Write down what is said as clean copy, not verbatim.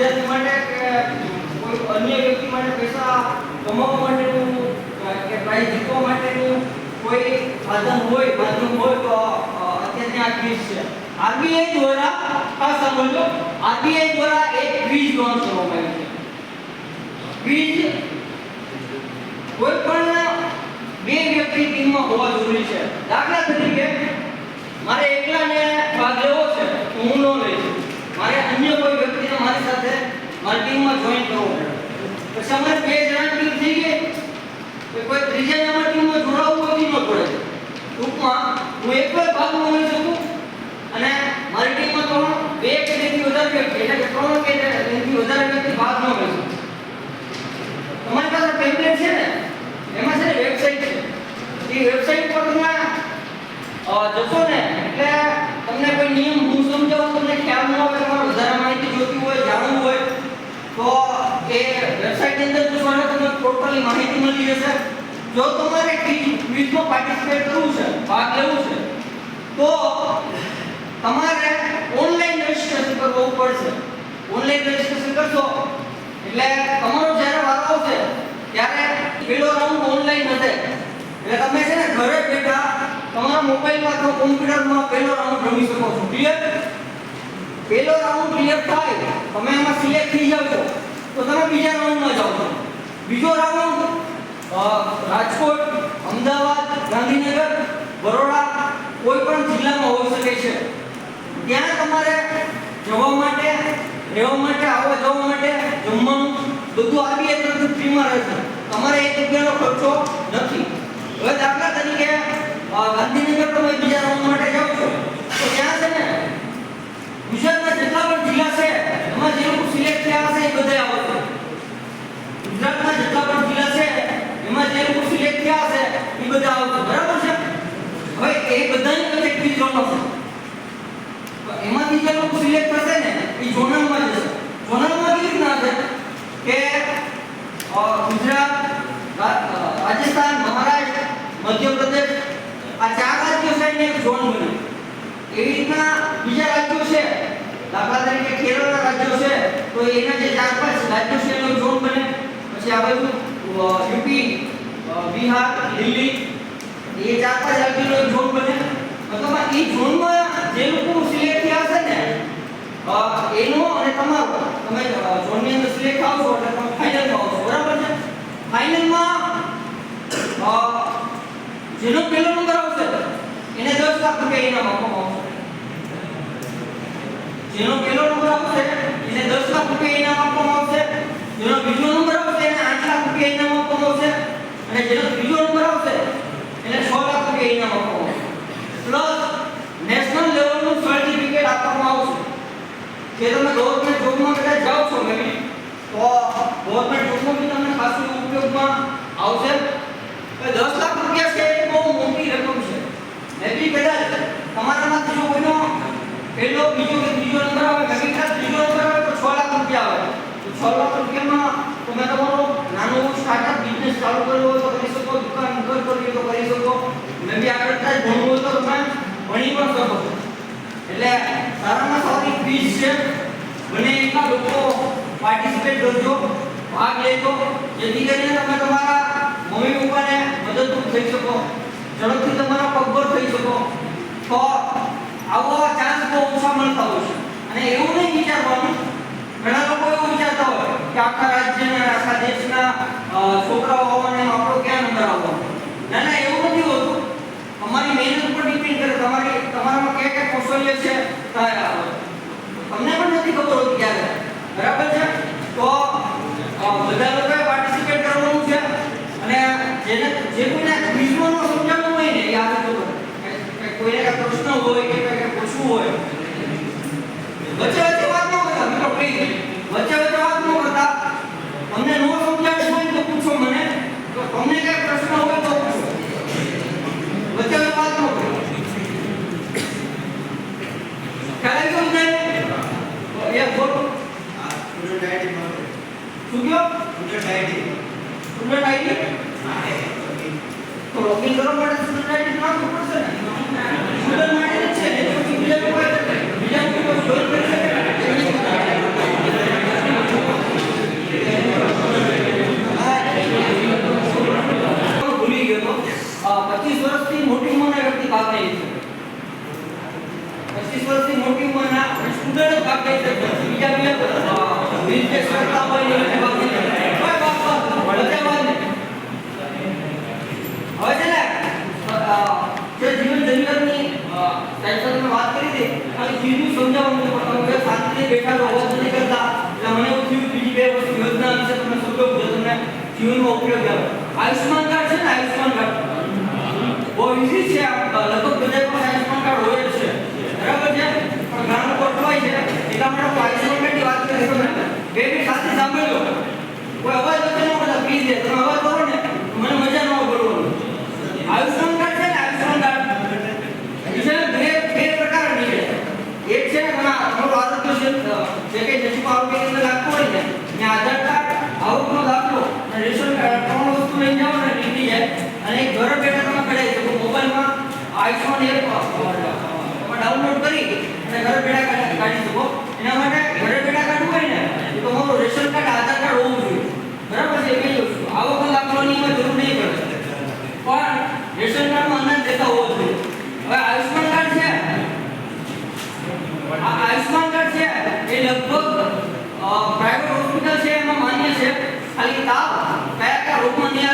વિદ્યાર્થી માટે કે કોઈ અન્ય વ્યક્તિ માટે પૈસા કમાવવા માટેનું કે પ્રાઇઝ જીતવા માટેનું કોઈ સાધન હોય માધ્યમ હોય તો અત્યારે આ ક્વિઝ છે. આરબીઆઈ દ્વારા ખાસ સાંભળજો, આરબીઆઈ દ્વારા એક ક્વિઝ લોન્ચ કરવામાં આવી છે. ક્વિઝ કોઈ પણ બે વ્યક્તિ ટીમમાં હોવા જરૂરી છે. દાખલા તરીકે મારે એકલાને ભાગ લેવો છે તો હું ન લઈશ, મારે અન્ય કોઈ વ્યક્તિને મારી સાથે મારી ટીમમાં જોઈન કરવો પડે. પછી અમારે બે જણાની ટીમ થઈ ગઈ તો કોઈ ત્રીજાને અમારી ટીમમાં જોડાવવું હોય તો ન જોડે. ટૂંકમાં હું એકલો ભાગ ન લઈ શકું અને મારી ટીમમાં તો બે કે તેથી વધારે વ્યક્તિ એટલે કે ત્રણ કે તેથી વધારે વ્યક્તિ ભાગ ન લઈ શકે. તમારી પાસે ટેમ્પલેટ છે ને, એમાં છે ને વેબસાઈટ છે. એ વેબસાઈટ પર તમે જશો ને એટલે તમને કોઈ નિયમ હું સમજાવું તમને ખ્યાલ ન આવે, તમારે વધારે માહિતી જોઈતી હોય, જાણવું હોય તો એ વેબસાઈટની અંદર જશો એટલે તમને ટોટલી માહિતી મળી જશે. જો તમારે ક્વિઝમાં પાર્ટિસિપેટ કરવું છે, ભાગ લેવું છે તો તમારે ઓનલાઈન રજીસ્ટ્રેશન કરવું પડશે. ઓનલાઈન રજીસ્ટ્રેશન કરશો એટલે તમારો જ્યારે વારો આવશે ત્યારે પહેલો રાઉન્ડ ઓનલાઈન હશે. એટલે તમે છે ને ઘરે બેઠા તમારા મોબાઈલમાં અથવા કોમ્પ્યુટરમાં પહેલો રાઉન્ડ રમી શકો છો. ક્લિયર? પહેલો રાઉન્ડ ક્લિયર થાય, તમે એમાં સિલેક્ટ થઈ જાવ છો તો તમે બીજા રાઉન્ડમાં જાઓ છો. બીજો રાઉન્ડ રાજકોટ, અમદાવાદ, ગાંધીનગર, બરોડા કોઈ પણ જિલ્લામાં હોઈ શકે છે. ત્યાં તમારે જવા માટે, રહેવા માટે, આવવા જવા માટે, જમવાનું બધું આરબીઆઈ તરફથી ફ્રીમાં રહેશે. તમારે એક રૂપિયાનો ખર્ચો નથી. હવે દાખલા તરીકે ગાંધીનગર તમે બીજા રાઉન્ડ માટે જાઓ છો તો ત્યાં છે ને ગુજરાતના જેટલા પણ જિલ્લા છે એમાં જે લોકો સિલેક્ટ થયા હશે એ બધા આવશે. ગુજરાતના જેટલા પણ જિલ્લા છે એમાં જે લોકો સિલેક્ટ થયા હશે એ બધા આવશે. બરાબર છે? હવે એ બધાની વચ્ચે ક્વિઝ રમાશે. એમાંથી જે લોકો સિલેક્ટ થશે ને એ ઝોનલમાં જશે. ઝોનલમાં કેવી રીતના છે કે ગુજરાત, રાજસ્થાન, મહારાષ્ટ્ર, મધ્યપ્રદેશ આ ચાર રાજ્યો છે ને એક ઝોન બને. એવી રીતના બીજા રાજ્યો છે, દાખલા તરીકે કેરળના રાજ્યો છે તો એના જે ચાર પાંચ રાજ્યો છે એનો ઝોન બને. પછી આ બાજુ યુપી, બિહાર, દિલ્હી એ ચાર પાંચ રાજ્યોનો ઝોન બને. મતલબ એ ઝોનમાં જે લોકો સિલેક્ટ થયા હશે ને એનો અને તમારો તમે ઝોનની અંદર સિલેક્ટ થાઓ છો એટલે તમે ફાઇનલમાં આવશો. બરાબર છે? ફાઇનલમાં જેનો પહેલો નંબર આવશે એને 10 લાખ રૂપિયા ઇનામ આપવામાં આવશે. જેનો પહેલો નંબર આવશે એને 10 લાખ રૂપિયા ઇનામ આપવામાં આવશે. જેનો બીજો નંબર આવશે એને 8 લાખ રૂપિયા ઇનામ આપવામાં આવશે અને જેનો ત્રીજો નંબર આવશે એને 6 લાખ રૂપિયા ઇનામ આપવામાં આવશે. પ્લસ નેશનલ લેવલનું સર્ટિફિકેટ આપવામાં આવશે. જે તમે ગવર્નમેન્ટ જોબમાં કદાચ જાઓ છો મેબી તો ગવર્નમેન્ટ જોબમાં બી તમને ખાસું ઉપયોગમાં આવશે. 10 લાખ રૂપિયા છે એ બહુ મોટી રકમ છે. મેબી કદાચ તમારામાંથી જો કોઈનો પહેલો, બીજો કે ત્રીજો નંબર આવે, મેબી કદાચ ત્રીજો નંબર આવે તો 6 લાખ રૂપિયા આવે. તો 6 લાખ રૂપિયામાં તમે તમારો નાનો સ્ટાર્ટઅપ બિઝનેસ ચાલુ કરવો હોય તો કરી શકો, દુકાન કરવી હોય તો કરી શકો, મેબી આગળ જતા ભણવું હોય તો તમે ભણી પણ શકો છો. એટલે સારામાં સારી ક્વિઝ છે. બને એટલા લોકો પાર્ટિસિપેટ કરજો, ભાગ લેજો, જેથી કરીને તમે તમારા મમ્મી પપ્પાને મદદરૂપ થઈ શકો, ઝડપથી તમારા પગભર થઈ શકો. તો આવો ચાન્સ બહુ ઓછા મળતા હોય છે. અને એવું નહીં વિચારવાનું, ઘણા લોકો એવું વિચારતા હોય કે આખા રાજ્યના, આખા દેશના છોકરાઓ આવવાને આપણો ક્યાં નંબર આવવાનો. ના ના, એવું નથી હોતું. તમારી મહેનત ઉપર ડિપેન્ડ કરે, તમારામાં કયા કૌશલ્ય છે તમને પણ નથી ખબર હોતી ક્યારે. બરાબર છે? તો બધા લોકોએ પાર્ટિસિપેટ કરવાનું છે અને જેને જે કોઈને ક્વિઝમાં સમજાવવું હોય ને એ આવે તો કોઈને કઈ પ્રશ્ન હોય કે કઈ પૂછવું હોય વચ્ચે વચ્ચે વાત ન કરતા મિત્રો, પ્લીઝ વચ્ચે વચ્ચે વાત ન કરતા. તમને નો સમજાવવું હોય તો પૂછો મને, તો તમને કઈ પ્રશ્ન હોય તો પૂછો. વચ્ચે વચ્ચે વાત ન કરો. ખ્યાલ આવી ગયો ને? એ બોલો. સ્ટુડન્ટ આઈડી માં શું કયો? સ્ટુડન્ટ આઈડી તો લોગિન કરવા માટે સ્ટુડન્ટ આઈડી નાખવું પડશે ને. સ્ટુડન્ટ માટે છે ને, બીજા કોઈ જોઈન કરી શકે. જીવનમાં ઉપયોગ આવે. આયુષ્માન કાર્ડ છે ને, આયુષ્માન કાર્ડ બહુ ઈઝી છે. લગભગ બધા પાસે આયુષ્માન કાર્ડ હોય જ છે, બરાબર છે. પણ ઘણા લોકો અટવાય છે, એટલા માટે આયુષ્માન કાર્ડની વાત કરી તમે બે મિનિટ સાથે સાંભળજો. કોઈ અવાજ વચ્ચે ન કરતા પ્લીઝ. તમે અવાજ કરો ને મને મજા ન આવે બોલવાનું. આયુષ્માન કાર્ડ છે ને, આયુષ્માન કાર્ડ બે પ્રકારની છે. એક છે ને તમારું આરોગ્ય જે કે નજીક આરોગ્ય કેન્દ્ર લાગતું હોય ને, ત્યાં આધાર કાર્ડ, આવકનો દાખલો અને રેશન કાર્ડ ત્રણ વસ્તુ લઈને જાઓ ને નીકળી જાય. અને એક ઘરે બેઠા તમે કઢાવી શકો. મોબાઈલમાં આયુષ્માન એપ ડાઉનલોડ કરી અને ઘરે બેઠા કાઢી શકો. એના માટે ઘરે બેઠા કાઢવું હોય ને તો તમારું રેશન કાર્ડ, આધાર કાર્ડ હોવું જોઈએ, બરાબર છે. એ કઈ વસ્તુ આવકનો દાખલોની એમાં જરૂર નહીં પડે, પણ રેશન કાર્ડમાં અંદાજ દેતા હોવો જોઈએ. હવે આયુષ્માન કાર્ડ છે, આયુષ્માન કાર્ડ છે એ લગભગ પ્રાઇવેટ હોસ્પિટલ છે એમાં માન્ય છે. ખાલી તાવ કયા કયા રોગમાં નહીં